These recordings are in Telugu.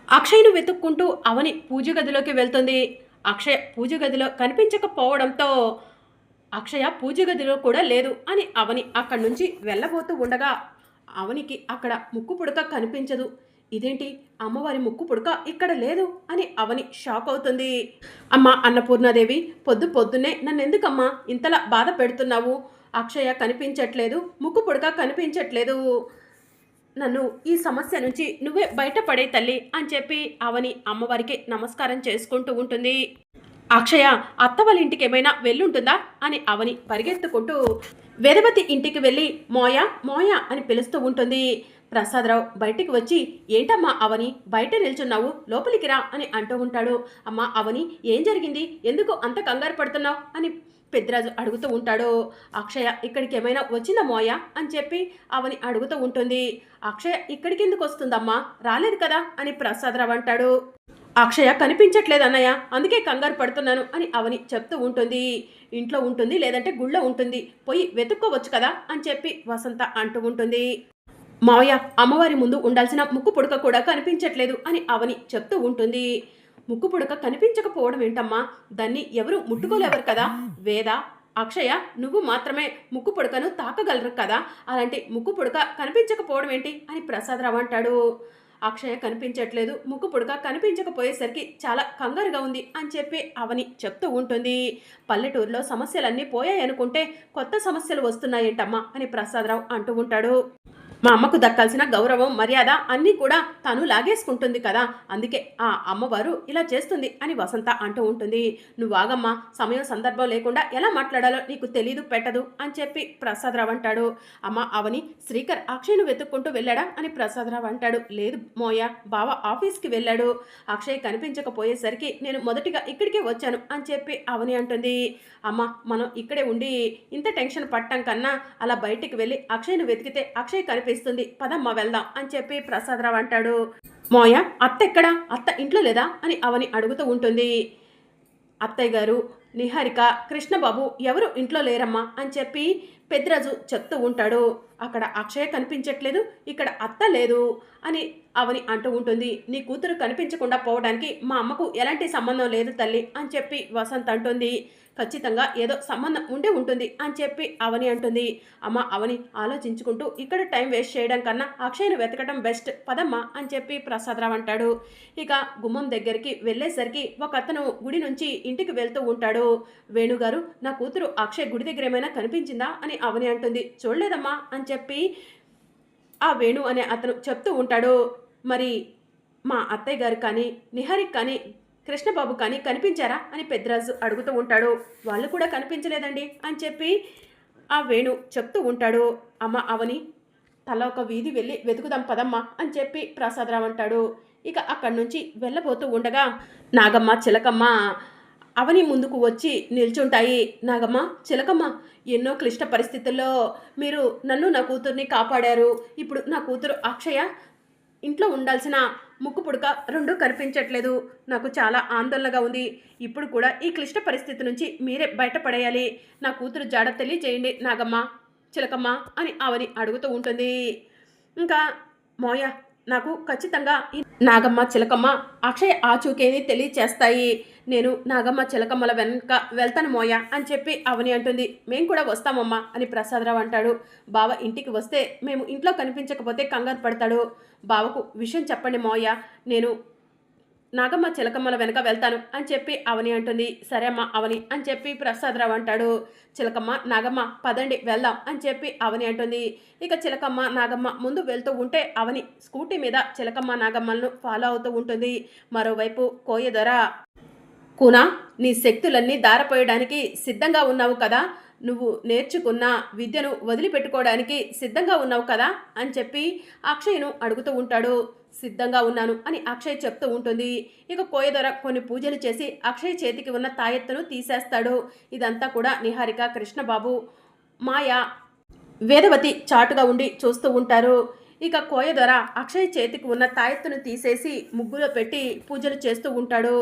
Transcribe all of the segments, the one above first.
అక్షయ్‌ను వెతుక్కుంటూ అవని పూజ గదిలోకి వెళ్తుంది. అక్షయ్ పూజ గదిలో కనిపించకపోవడంతో, అక్షయ పూజ గదిలో కూడా లేదు అని అవని అక్కడి నుంచి వెళ్ళబోతూ ఉండగా, అవనికి అక్కడ ముక్కు పుడక కనిపించదు. ఇదేంటి అమ్మవారి ముక్కు పుడక ఇక్కడ లేదు అని అవని షాక్ అవుతుంది. అమ్మా అన్నపూర్ణాదేవి, పొద్దు పొద్దున్నే నన్నెందుకమ్మా ఇంతలా బాధ పెడుతున్నావు? అక్షయ కనిపించట్లేదు, ముక్కు పుడక కనిపించట్లేదు. నన్ను ఈ సమస్య నుంచి నువ్వే బయటపడే తల్లి అని చెప్పి అవని అమ్మవారికి నమస్కారం చేసుకుంటూ ఉంటుంది. అక్షయ అత్త వాళ్ళ ఇంటికి ఏమైనా వెళ్ళుంటుందా అని అవని పరిగెత్తుకుంటూ వేదవతి ఇంటికి వెళ్ళి మోయ మోయ అని పిలుస్తూ ఉంటుంది. ప్రసాదరావు బయటికి వచ్చి, ఏంటమ్మా అవని బయట నిల్చున్నావు, లోపలికి రా అని అంటూ ఉంటాడు. అమ్మా అవని, ఏం జరిగింది, ఎందుకు అంత కంగారు పడుతున్నావు అని పెద్దరాజు అడుగుతూ ఉంటాడు. అక్షయ ఇక్కడికి ఏమైనా వచ్చిందా మోయ అని చెప్పి అవని అడుగుతూ ఉంటుంది. అక్షయ ఇక్కడికి ఎందుకు వస్తుందమ్మా, రాలేదు కదా అని ప్రసాదరావు అంటాడు. అక్షయ కనిపించట్లేదు అన్నయ్య, అందుకే కంగారు పడుతున్నాను అని అవని చెప్తూ ఉంటుంది. ఇంట్లో ఉంటుంది, లేదంటే గుళ్ళో ఉంటుంది, పోయి వెతుక్కోవచ్చు కదా అని చెప్పి వసంత అంటూ ఉంటుంది. మావయ్య అమ్మవారి ముందు ఉండాల్సిన ముక్కు పుడక కూడా కనిపించట్లేదు అని అవని చెప్తూ ఉంటుంది. ముక్కు పుడక కనిపించకపోవడం ఏంటమ్మా, దాన్ని ఎవరు ముట్టుకోలేవరు కదా, వేద అక్షయ నువ్వు మాత్రమే ముక్కు పుడకను తాకగలరు కదా, అలాంటి ముక్కు పుడక కనిపించకపోవడం ఏంటి అని ప్రసాదరావు అంటాడు. అక్షయ కనిపించట్లేదు, ముక్కు పుడక కనిపించకపోయేసరికి చాలా కంగారుగా ఉంది అని చెప్పి అవని చెప్తూ ఉంటుంది. పల్లెటూరులో సమస్యలన్నీ పోయాయనుకుంటే కొత్త సమస్యలు వస్తున్నాయేంటమ్మా అని ప్రసాదరావు అంటూ ఉంటాడు. మా అమ్మకు దక్కాల్సిన గౌరవం మర్యాద అన్నీ కూడా తను లాగేసుకుంటుంది కదా, అందుకే ఆ అమ్మవారు ఇలా చేస్తుంది అని వసంత అంటూ ఉంటుంది. నువ్వు ఆగమ్మా, సమయం సందర్భం లేకుండా ఎలా మాట్లాడాలో నీకు తెలీదు పెట్టదు అని చెప్పి ప్రసాదరావు అంటాడు. అమ్మ అవని, శ్రీకర్ అక్షయ్ను వెతుక్కుంటూ వెళ్ళాడా అని ప్రసాదరావు అంటాడు. లేదు మోయ, బావ ఆఫీస్కి వెళ్ళాడు, అక్షయ్ కనిపించకపోయేసరికి నేను మొదటిగా ఇక్కడికే వచ్చాను అని చెప్పి అవని అంటుంది. అమ్మ మనం ఇక్కడే ఉండి ఇంత టెన్షన్ పట్టం కన్నా అలా బయటికి వెళ్ళి అక్షయ్ను వెతికితే అక్షయ్ కనిపిస్తుంది, పదమ్మ వెళ్దాం అని చెప్పి ప్రసాదరావు అంటాడు. మోయ అత్త ఎక్కడా, అత్త ఇంట్లో లేదా అని అవని అడుగుతూ ఉంటుంది. అత్తయ్య గారు, నిహారిక, కృష్ణబాబు ఎవరు ఇంట్లో లేరమ్మా అని చెప్పి పెద్దరాజు చెప్తూ ఉంటాడు. అక్కడ అక్షయ కనిపించట్లేదు, ఇక్కడ అత్త లేదు అని అవని అంటూ ఉంటుంది. నీ కూతురు కనిపించకుండా పోవడానికి మా అమ్మకు ఎలాంటి సంబంధం లేదు తల్లి అని చెప్పి వసంత్ అంటుంది. ఖచ్చితంగా ఏదో సంబంధం ఉండే ఉంటుంది అని చెప్పి అవని అంటుంది. అమ్మ అవని ఆలోచించుకుంటూ ఇక్కడ టైం వేస్ట్ చేయడం కన్నా అక్షయ్ను వెతకడం బెస్ట్, పదమ్మ అని చెప్పి ప్రసాదరావు అంటాడు. ఇక గుమ్మం దగ్గరికి వెళ్ళేసరికి ఒక అతను గుడి నుంచి ఇంటికి వెళ్తూ ఉంటాడు. వేణుగారు, నా కూతురు అక్షయ్ గుడి దగ్గర ఏమైనా కనిపించిందా అని అవని అంటుంది. చూడలేదమ్మా అని చెప్పి ఆ వేణు అనే అతను చెప్తూ ఉంటాడు. మరి మా అత్తయ్య గారు కానీ నిహారిక్ కానీ కృష్ణబాబు కానీ కనిపించారా అని పెద్దరాజు అడుగుతూ ఉంటాడు. వాళ్ళు కూడా కనిపించలేదండి అని చెప్పి ఆ వేణు చెప్తూ ఉంటాడు. అమ్మ అవని, తల ఒక వీధి వెళ్ళి వెతుకుదాం పదమ్మ అని చెప్పి ప్రసాదరావు అంటాడు. ఇక అక్కడి నుంచి వెళ్ళబోతూ ఉండగా నాగమ్మ చిలకమ్మ అవని ముందుకు వచ్చి నిల్చుంటాయి. నాగమ్మ, చిలకమ్మ, ఎన్నో క్లిష్ట పరిస్థితుల్లో మీరు నన్ను నా కూతుర్ని కాపాడారు. ఇప్పుడు నా కూతురు అక్షయ ఇంట్లో ఉండాల్సిన ముక్కు పుడక రెండూ కనిపించట్లేదు, నాకు చాలా ఆందోళనగా ఉంది. ఇప్పుడు కూడా ఈ క్లిష్ట పరిస్థితి నుంచి మీరే బయటపడేయాలి, నా కూతురు జాడ తెలియజేయండి నాగమ్మ, చిలకమ్మ అని అవని అడుగుతూ ఉంటుంది. ఇంకా మోయ, నాకు ఖచ్చితంగా ఈ నాగమ్మ చిలకమ్మ అక్షయ్ ఆచూకేని తెలియచేస్తాయి, నేను నాగమ్మ చిలకమ్మల వెనక వెళ్తాను మోయ అని చెప్పి అవని అంటుంది. మేము కూడా వస్తామమ్మా అని ప్రసాదరావు అంటాడు. బావ ఇంటికి వస్తే మేము ఇంట్లో కనిపించకపోతే కంగారు పడతాడు, బావకు విషయం చెప్పండి మోయ, నేను నాగమ్మ చిలకమ్మల వెనక వెళ్తాను అని చెప్పి అవని అంటుంది. సరే అమ్మ అవని అని చెప్పి ప్రసాదరావు అంటాడు. చిలకమ్మ నాగమ్మ పదండి వెళ్దాం అని చెప్పి అవని అంటుంది. ఇక చిలకమ్మ నాగమ్మ ముందు వెళ్తూ ఉంటే అవని స్కూటీ మీద చిలకమ్మ నాగమ్మలను ఫాలో అవుతూ ఉంటుంది. మరోవైపు కోయదొర, కూనా, నీ శక్తులన్నీ దారపోయడానికి సిద్ధంగా ఉన్నావు కదా, నువ్వు నేర్చుకున్న విద్యను వదిలిపెట్టుకోవడానికి సిద్ధంగా ఉన్నావు కదా అని చెప్పి అక్షయ్ను అడుగుతూ ఉంటాడు. సిద్ధంగా ఉన్నాను అని అక్షయ్ చెప్తూ ఉంటుంది. ఇక కోయదొర కొన్ని పూజలు చేసి అక్షయ్ చేతికి ఉన్న తాయెత్తును తీసేస్తాడు. ఇదంతా కూడా నిహారిక, కృష్ణబాబు, మాయ, వేదవతి చాటుగా ఉండి చూస్తూ ఉంటారు. ఇక కోయదొర అక్షయ్ చేతికి ఉన్న తాయెత్తును తీసేసి ముగ్గులో పెట్టి పూజలు చేస్తూ ఉంటాడు.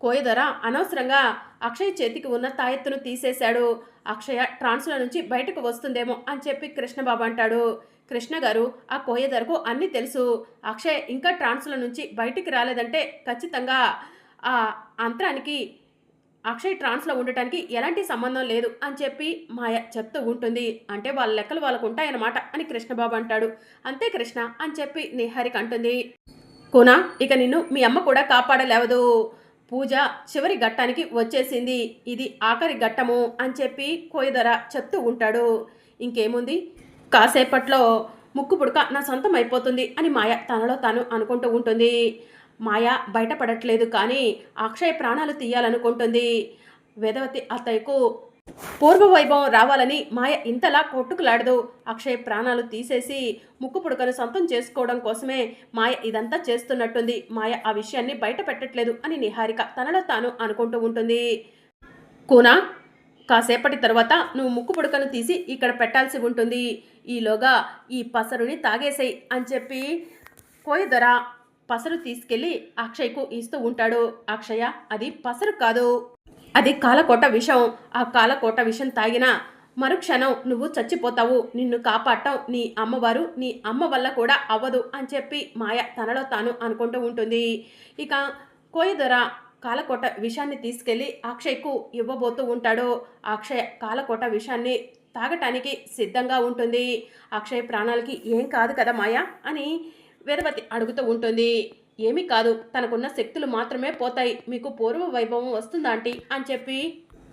కోయదొర అనవసరంగా అక్షయ్ చేతికి ఉన్న తాయెత్తును తీసేశాడు, అక్షయ ట్రాన్స్లో నుంచి బయటకు వస్తుందేమో అని చెప్పి కృష్ణబాబు అంటాడు. కృష్ణ గారు ఆ కోయదరకు అన్నీ తెలుసు. అక్షయ్ ఇంకా ట్రాన్స్‌లో నుంచి బయటికి రాలేదంటే ఖచ్చితంగా ఆ అంతరానికి అక్షయ్ ట్రాన్స్‌లో ఉండటానికి ఎలాంటి సంబంధం లేదు అని చెప్పి మాయ చెప్తూ ఉంటుంది. అంటే వాళ్ళ లెక్కలు వాళ్ళకుంటాయన్నమాట అని కృష్ణబాబు అంటాడు. అంతే కృష్ణ అని చెప్పి నిహారిక అంటుంది. కూనా ఇక నిన్ను మీ అమ్మ కూడా కాపాడలేవదు. పూజ చివరి ఘట్టానికి వచ్చేసింది. ఇది ఆఖరి ఘట్టము అని చెప్పి కోయదొర చెప్తూ ఉంటాడు. ఇంకేముంది కాసేపట్లో ముక్కు పుడక నా సొంతం అయిపోతుంది అని మాయ తనలో తాను అనుకుంటూ ఉంటుంది. మాయ బయటపడట్లేదు కానీ అక్షయ్ ప్రాణాలు తీయాలనుకుంటుంది. వేదవతి అత్తయ్యకు పూర్వ వైభవం రావాలని మాయ ఇంతలా కొట్టుకులాడదు. అక్షయ్ ప్రాణాలు తీసేసి ముక్కు పుడకను సొంతం చేసుకోవడం కోసమే మాయ ఇదంతా చేస్తున్నట్టుంది. మాయ ఆ విషయాన్ని బయట పెట్టట్లేదు అని నిహారిక తనలో తాను అనుకుంటూ ఉంటుంది. కూనా కాసేపటి తర్వాత నువ్వు ముక్కు పుడకను తీసి ఇక్కడ పెట్టాల్సి ఉంటుంది. ఈలోగా ఈ పసరుని తాగేసేయి అని చెప్పి కోయదొర పసరు తీసుకెళ్ళి అక్షయ్కు ఇస్తూ ఉంటాడు. అక్షయ అది పసరు కాదు, అది కాలకోట విషం. ఆ కాలకోట విషం తాగినా మరుక్షణం నువ్వు చచ్చిపోతావు. నిన్ను కాపాడటం నీ అమ్మవారు నీ అమ్మ వల్ల కూడా అవ్వదు అని చెప్పి మాయ తనలో తాను అనుకుంటూ ఉంటుంది. ఇక కోయదొర కాలకోట విషాన్ని తీసుకెళ్ళి అక్షయ్కు ఇవ్వబోతూ ఉంటాడు. అక్షయ్ కాలకోట విషాన్ని తాగటానికి సిద్ధంగా ఉంటుంది. అక్షయ్ ప్రాణాలకి ఏం కాదు కదా మాయ అని వేదవతి అడుగుతూ ఉంటుంది. ఏమీ కాదు, తనకున్న శక్తులు మాత్రమే పోతాయి, మీకు పూర్వ వైభవం వస్తుందా ఆంటీ అని చెప్పి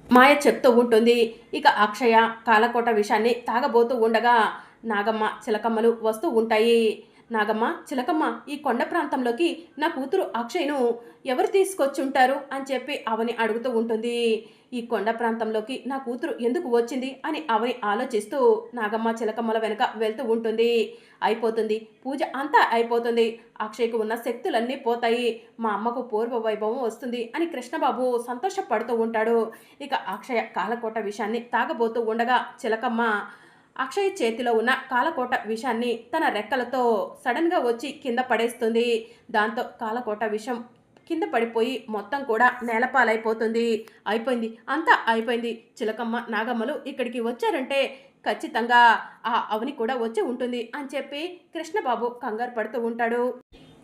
మాయ చెప్తూ ఉంటుంది. ఇక అక్షయ కాలకోట విషాన్ని తాగబోతూ ఉండగా నాగమ్మ చిలకమ్మలు వస్తూ ఉంటాయి. నాగమ్మ చిలకమ్మ ఈ కొండ ప్రాంతంలోకి నా కూతురు అక్షయ్ను ఎవరు తీసుకొచ్చుంటారు అని చెప్పి అవని అడుగుతూ ఉంటుంది. ఈ కొండ ప్రాంతంలోకి నా కూతురు ఎందుకు వచ్చింది అని అవని ఆలోచిస్తూ నాగమ్మ చిలకమ్మల వెనుక వెళ్తూ ఉంటుంది. అయిపోతుంది పూజ అంతా అయిపోతుంది, అక్షయ్కు ఉన్న శక్తులన్నీ పోతాయి, మా అమ్మకు పూర్వ వైభవం వస్తుంది అని కృష్ణబాబు సంతోషపడుతూ ఉంటాడు. ఇక అక్షయ కాలకోట విషయాన్ని తాగబోతూ ఉండగా చిలకమ్మ అక్షయ్ చేతిలో ఉన్న కాలకోట విషాన్ని తన రెక్కలతో సడన్గా వచ్చి కింద పడేస్తుంది. దాంతో కాలకోట విషం కింద పడిపోయి మొత్తం కూడా నేలపాలైపోతుంది. అయిపోయింది, అంతా అయిపోయింది. చిలకమ్మ నాగమ్మలు ఇక్కడికి వచ్చారంటే ఖచ్చితంగా ఆ అవని కూడా వచ్చి ఉంటుంది అని చెప్పి కృష్ణబాబు కంగారు పడుతూ ఉంటాడు.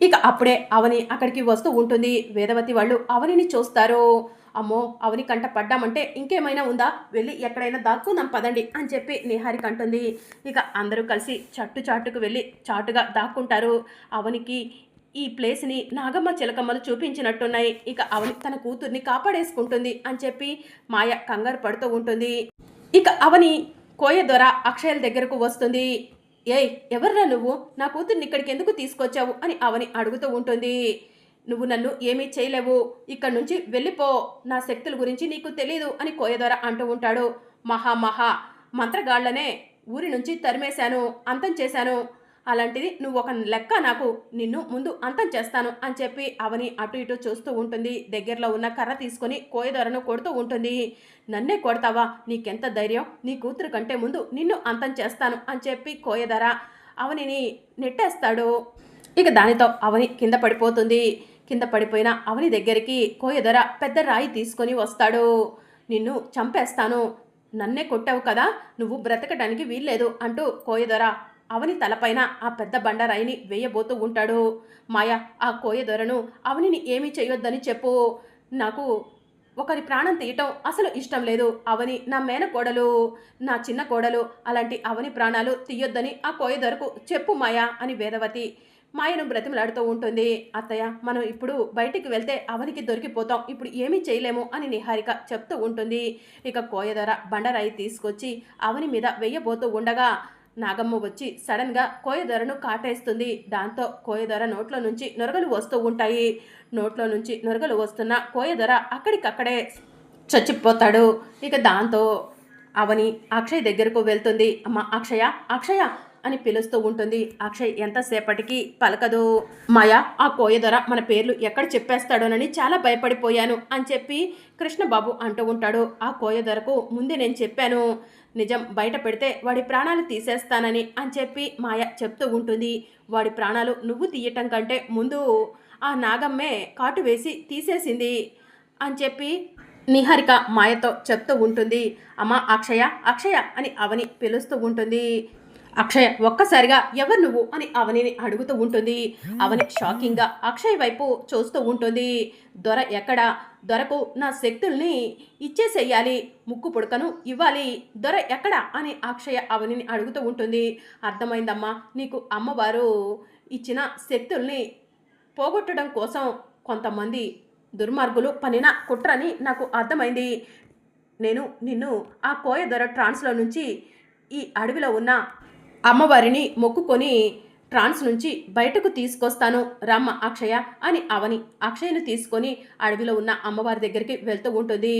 ఇక అప్పుడే అవని అక్కడికి వస్తూ ఉంటుంది. వేదవతి వాళ్ళు అవనిని చూస్తారు. అమ్మో అవని కంట పడ్డామంటే ఇంకేమైనా ఉందా, వెళ్ళి ఎక్కడైనా దాక్కుందాం పదండి అని చెప్పి నిహారిక అంటుంది. ఇక అందరూ కలిసి చాటుకు వెళ్ళి చాటుగా దాక్కుంటారు. అవనికి ఈ ప్లేస్ని నాగమ్మ చిలకమ్మలు చూపించినట్టున్నాయి. ఇక అవని తన కూతుర్ని కాపాడేసుకుంటుంది అని చెప్పి మాయ కంగారు పడుతూ ఉంటుంది. ఇక అవని కోయదొర అక్షయల దగ్గరకు వస్తుంది. ఏయ్ ఎవర్రా నువ్వు, నా కూతుర్ని ఇక్కడికి ఎందుకు తీసుకొచ్చావు అని అవని అడుగుతూ ఉంటుంది. నువ్వు నన్ను ఏమీ చేయలేవు, ఇక్కడి నుంచి వెళ్ళిపో, నా శక్తుల గురించి నీకు తెలీదు అని కోయదొర అంటూ ఉంటాడు. మహా మంత్రగాళ్లనే ఊరి నుంచి తరిమేశాను, అంతం చేశాను, అలాంటిది నువ్వు ఒక లెక్క, నాకు నిన్ను ముందు అంతం చేస్తాను అని చెప్పి అవని అటు ఇటు చూస్తూ ఉంటుంది. దగ్గరలో ఉన్న కర్ర తీసుకొని కోయదొరను కొడుతూ ఉంటుంది. నన్నే కొడతావా, నీకెంత ధైర్యం, నీ కూతురు కంటే ముందు నిన్ను అంతం చేస్తాను అని చెప్పి కోయదొర అవనిని నెట్టేస్తాడు. ఇక దానితో అవని కింద పడిపోతుంది. కింద పడిపోయిన అవని దగ్గరికి కోయదొర పెద్ద రాయి తీసుకొని వస్తాడు. నిన్ను చంపేస్తాను, నన్నే కొట్టావు కదా, నువ్వు బ్రతకడానికి వీల్లేదు అంటూ కోయదొర అవని తలపైన ఆ పెద్ద బండరాయిని వేయబోతూ ఉంటాడు. మాయ ఆ కోయదొరను అవనిని ఏమీ చేయొద్దని చెప్పు, నాకు ఒకరి ప్రాణం తీయటం అసలు ఇష్టం లేదు, అవని నా మేనకోడలు, నా చిన్న కోడలు, అలాంటి అవని ప్రాణాలు తీయొద్దని ఆ కోయదొరకు చెప్పు మాయ అని వేదవతి మాయను బ్రతిమలాడుతూ ఉంటుంది. అత్తయ్య మనం ఇప్పుడు బయటికి వెళ్తే అవనికి దొరికిపోతాం, ఇప్పుడు ఏమీ చేయలేము అని నిహారిక చెప్తూ ఉంటుంది. ఇక కోయదొర బండరాయి తీసుకొచ్చి అవని మీద వెయ్యబోతూ ఉండగా నాగమ్మ వచ్చి సడన్గా కోయదొరను కాటేస్తుంది. దాంతో కోయదొర నోట్లో నుంచి నొరగలు వస్తూ ఉంటాయి. నోట్లో నుంచి నొరగలు వస్తున్న కోయదొర అక్కడికక్కడే చచ్చిపోతాడు. ఇక దాంతో అవని అక్షయ్ దగ్గరకు వెళ్తుంది. అమ్మ అక్షయ అక్షయ అని పిలుస్తూ ఉంటుంది. అక్షయ్ ఎంతసేపటికి పలకదు. మాయ ఆ కోయదొర మన పేర్లు ఎక్కడ చెప్పేస్తాడోనని చాలా భయపడిపోయాను అని చెప్పి కృష్ణబాబు అంటూ ఉంటాడు. ఆ కోయదొరకు ముందే నేను చెప్పాను, నిజం బయట పెడితే వాడి ప్రాణాలు తీసేస్తానని అని చెప్పి మాయ చెప్తూ ఉంటుంది. వాడి ప్రాణాలు నువ్వు తీయటం కంటే ముందు ఆ నాగమ్మే కాటు వేసి తీసేసింది అని చెప్పి నిహారిక మాయతో చెప్తూ ఉంటుంది. అమ్మ అక్షయ అక్షయ అని అవని పిలుస్తూ ఉంటుంది. అక్షయ్ ఒక్కసారిగా ఎవరు నువ్వు అని అవనిని అడుగుతూ ఉంటుంది. అవని షాకింగ్గా అక్షయ్ వైపు చూస్తూ ఉంటుంది. దొర ఎక్కడ? దొరకు నా శక్తుల్ని ఇచ్చేసేయాలి, ముక్కు పుడకను ఇవ్వాలి, దొర ఎక్కడ అని అక్షయ అవనిని అడుగుతూ ఉంటుంది. అర్థమైందమ్మా, నీకు అమ్మవారు ఇచ్చిన శక్తుల్ని పోగొట్టడం కోసం కొంతమంది దుర్మార్గులు పనిన కుట్రని నాకు అర్థమైంది. నేను నిన్ను ఆ కోయ దొర ట్రాన్స్లో నుంచి ఈ అడవిలో ఉన్న అమ్మవారిని మొక్కుకొని ట్రాన్స్ నుంచి బయటకు తీసుకొస్తాను రమ్మ అక్షయ అని అవని అక్షయను తీసుకొని అడవిలో ఉన్న అమ్మవారి దగ్గరికి వెళ్తూ ఉంటుంది.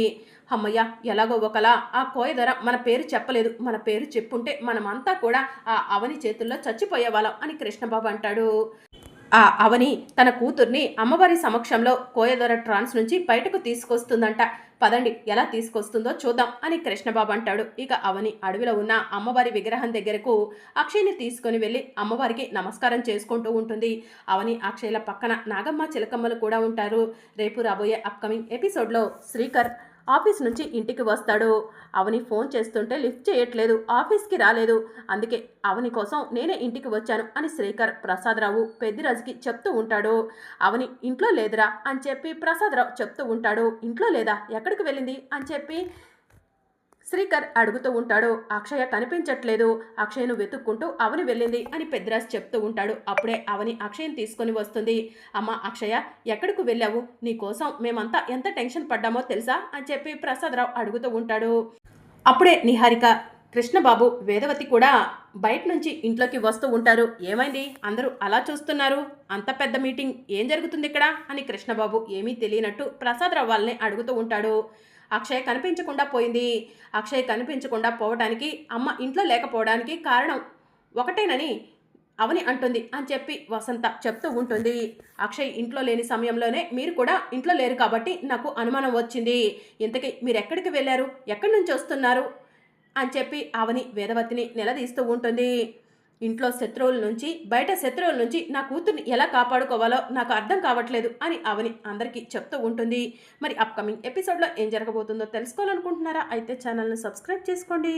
అమ్మయ్య, ఎలాగో ఒకలా ఆ కోయధర మన పేరు చెప్పలేదు, మన పేరు చెప్పుంటే మనమంతా కూడా ఆ అవని చేతుల్లో చచ్చిపోయేవాళ్ళం అని కృష్ణబాబు అంటాడు. ఆ అవని తన కూతుర్ని అమ్మవారి సమక్షంలో కోయదొర ట్రాన్స్ నుంచి బయటకు తీసుకొస్తుందంట. పదండి, ఎలా తీసుకొస్తుందో చూద్దాం అని కృష్ణబాబు అంటాడు. ఇక అవని అడవిలో ఉన్న అమ్మవారి విగ్రహం దగ్గరకు అక్షయ్ని తీసుకొని వెళ్ళి అమ్మవారికి నమస్కారం చేసుకుంటూ ఉంటుంది. అవని అక్షయ్ల పక్కన నాగమ్మ చిలకమ్మలు కూడా ఉంటారు. రేపు రాబోయే అప్కమింగ్ ఎపిసోడ్లో శ్రీకర్ ఆఫీస్ నుంచి ఇంటికి వస్తాడు. అవని ఫోన్ చేస్తుంటే లిఫ్ట్ చేయట్లేదు, ఆఫీస్కి రాలేదు, అందుకే అవని కోసం నేనే ఇంటికి వచ్చాను అని శ్రీకర్ ప్రసాదరావు పెద్దిరాజుకి చెప్తూ ఉంటాడు. అవని ఇంట్లో లేదురా అని చెప్పి ప్రసాదరావు చెప్తూ ఉంటాడు. ఇంట్లో లేదా, ఎక్కడికి వెళ్ళింది అని చెప్పి శ్రీకర్ అడుగుతూ ఉంటాడు. అక్షయ కనిపించట్లేదు, అక్షయ్ను వెతుక్కుంటూ అవని వెళ్ళింది అని పెద్దరాజు చెప్తూ ఉంటాడు. అప్పుడే అవని అక్షయ్ని తీసుకొని వస్తుంది. అమ్మ అక్షయ, ఎక్కడికి వెళ్ళావు? నీకోసం మేమంతా ఎంత టెన్షన్ పడ్డామో తెలుసా అని చెప్పి ప్రసాదరావు అడుగుతూ ఉంటాడు. అప్పుడే నిహారిక, కృష్ణబాబు, వేదవతి కూడా బయట నుంచి ఇంట్లోకి వస్తూ ఉంటారు. ఏమైంది, అందరూ అలా చూస్తున్నారు? అంత పెద్ద మీటింగ్, ఏం జరుగుతుంది ఇక్కడ అని కృష్ణబాబు ఏమీ తెలియనట్టు ప్రసాదరావు వాళ్ళని అడుగుతూ ఉంటాడు. అక్షయ్ కనిపించకుండా పోయింది. అక్షయ్ కనిపించకుండా పోవడానికి, అమ్మ ఇంట్లో లేకపోవడానికి కారణం ఒకటేనని అవని అంటుంది అని చెప్పి వసంత చెప్తూ ఉంటుంది. అక్షయ్ ఇంట్లో లేని సమయంలోనే మీరు కూడా ఇంట్లో లేరు కాబట్టి నాకు అనుమానం వచ్చింది. ఇంతకీ మీరు ఎక్కడికి వెళ్ళారు, ఎక్కడి నుంచి వస్తున్నారు అని చెప్పి అవని వేదవతిని నిలదీస్తూ ఉంటుంది. ఇంట్లో శత్రువుల నుంచి, బయట శత్రువుల నుంచి నా కూతుర్ని ఎలా కాపాడుకోవాలో నాకు అర్థం కావట్లేదు అని అవని అందరికీ చెప్తూ ఉంటుంది. మరి అప్కమింగ్ ఎపిసోడ్లో ఏం జరగబోతుందో తెలుసుకోవాలనుకుంటున్నారా? అయితే ఛానల్ని సబ్స్క్రైబ్ చేసుకోండి.